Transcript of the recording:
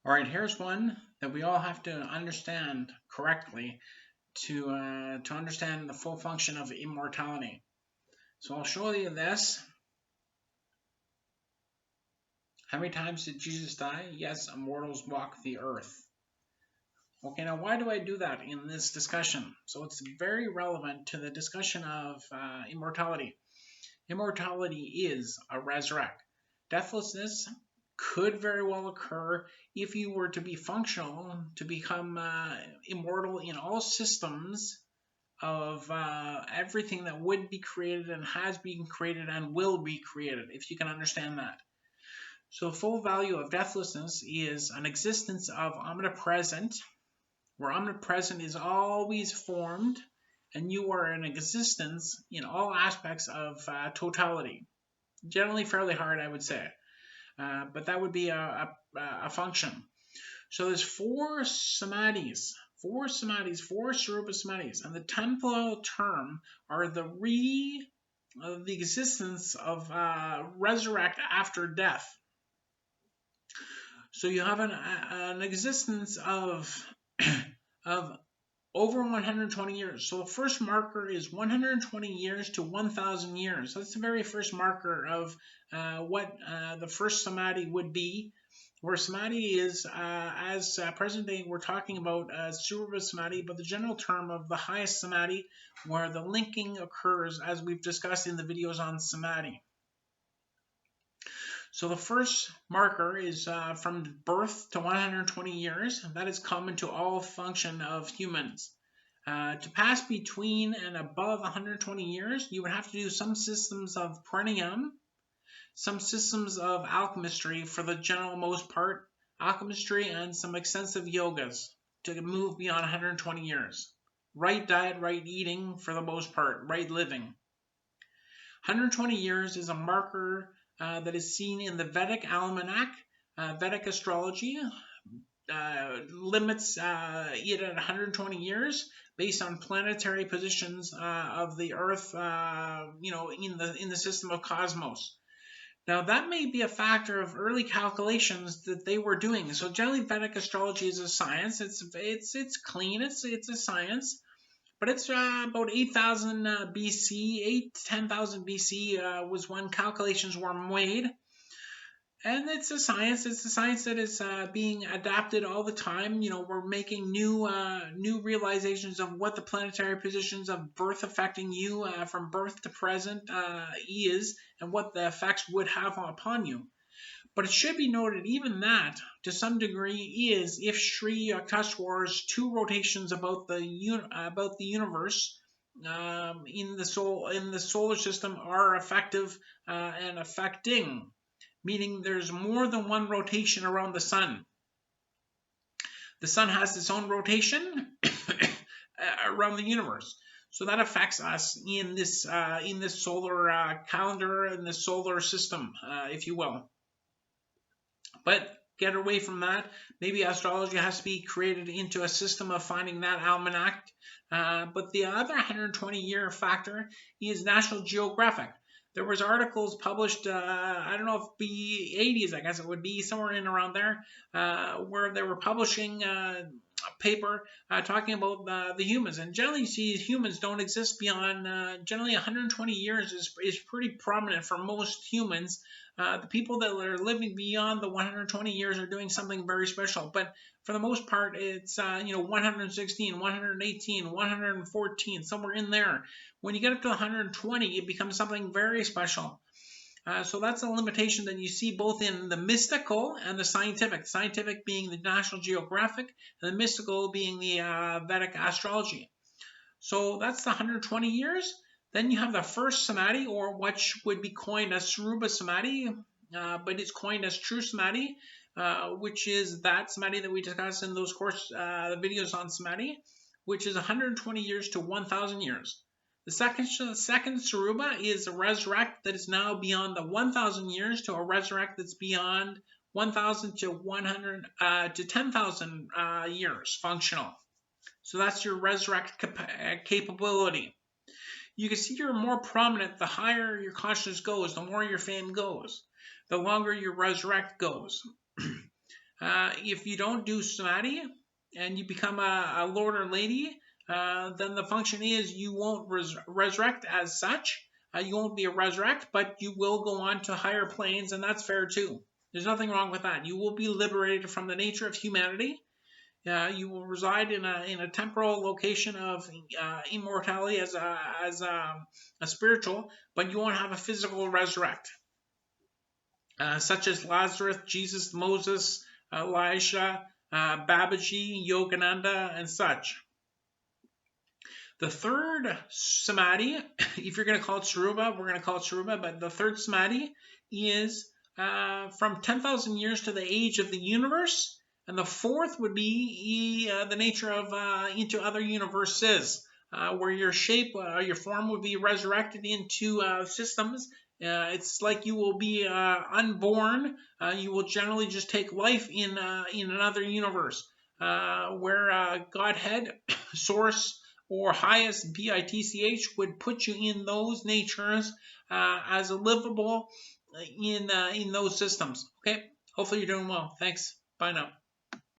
All right, here's one that we all have to understand correctly to understand the full function of immortality. So I'll show you this. How many times did Jesus die? Yes, immortals walk the earth. Okay, now why do I do that in this discussion? So it's very relevant to the discussion of immortality. Immortality is a resurrect. Deathlessness could very well occur if you were to be functional, to become immortal in all systems of everything that would be created and has been created and will be created, if you can understand that. So the full value of deathlessness is an existence of omnipresent, where omnipresent is always formed, and you are in existence in all aspects of totality. Generally fairly hard, I would say. But that would be a function. So there's four samadhis, four Sarupa Samadhis, and the temporal term are the existence of resurrect after death. So you have an existence of over 120 years. So the first marker is 120 years to 1,000 years. That's the very first marker of what the first samadhi would be. Where samadhi is, as present day, we're talking about Sarupa Samadhi, but the general term of the highest samadhi, where the linking occurs, as we've discussed in the videos on samadhi. So the first marker is from birth to 120 years. That is common to all function of humans. To pass between and above 120 years, you would have to do some systems of pranayam, some systems of alchemistry for the general most part, alchemistry, and some extensive yogas to move beyond 120 years. Right diet, right eating for the most part, right living. 120 years is a marker that is seen in the Vedic almanac. Vedic astrology limits it at 120 years based on planetary positions of the Earth, in the system of cosmos. Now that may be a factor of early calculations that they were doing. So generally, Vedic astrology is a science. It's clean. It's a science. But it's about 8,000 BC, 8 to 10,000 BC was when calculations were made. And it's a science. It's a science that is being adapted all the time. We're making new realizations of what the planetary positions of birth affecting you from birth to present is, and what the effects would have upon you. But it should be noted, even that, to some degree, is if Sri Yukteswar's two rotations about the universe in the solar system are effective and affecting, meaning there's more than one rotation around the sun. The sun has its own rotation around the universe. So that affects us in this solar calendar, in the solar system, if you will. But get away from that. Maybe astrology has to be created into a system of finding that almanac. But the other 120-year factor is National Geographic. There was articles published, I don't know if it'd be 80s, I guess it would be, somewhere in around there, where they were publishing a paper talking about the humans. And generally, you see humans don't exist beyond, generally 120 years is pretty prominent for most humans. The people that are living beyond the 120 years are doing something very special. But for the most part, it's 116, 118, 114, somewhere in there. When you get up to 120, it becomes something very special. So that's a limitation that you see both in the mystical and the scientific. Scientific being the National Geographic, and the mystical being the Vedic astrology. So that's the 120 years. Then you have the first samadhi, or what would be coined as Sarupa Samadhi, but it's coined as true samadhi, which is that samadhi that we discussed in those videos on samadhi, which is 120 years to 1,000 years. The second Sarupa is a resurrect that is now beyond the 1,000 years to a resurrect that's beyond 1,000 to 100 to 10,000 years functional. So that's your resurrect capability. You can see you're more prominent the higher your consciousness goes, the more your fame goes, the longer your resurrect goes. If you don't do Samadhi and you become a lord or lady, then the function is you won't resurrect as such. You won't be a resurrect, but you will go on to higher planes, and that's fair too. There's nothing wrong with that. You will be liberated from the nature of humanity. You will reside in a temporal location of immortality as a spiritual, but you won't have a physical resurrect, such as Lazarus, Jesus, Moses, Elisha, Babaji, Yogananda, and such. The third Samadhi, if you're going to call it Sarupa, we're going to call it Sarupa, but the third Samadhi is from 10,000 years to the age of the universe, and the fourth would be the nature of into other universes, where your shape, your form would be resurrected into systems. It's like you will be unborn. You will generally just take life in another universe, where Godhead, Source, or highest BITCH would put you in those natures as a livable in those systems. Okay, hopefully you're doing well. Thanks. Bye now.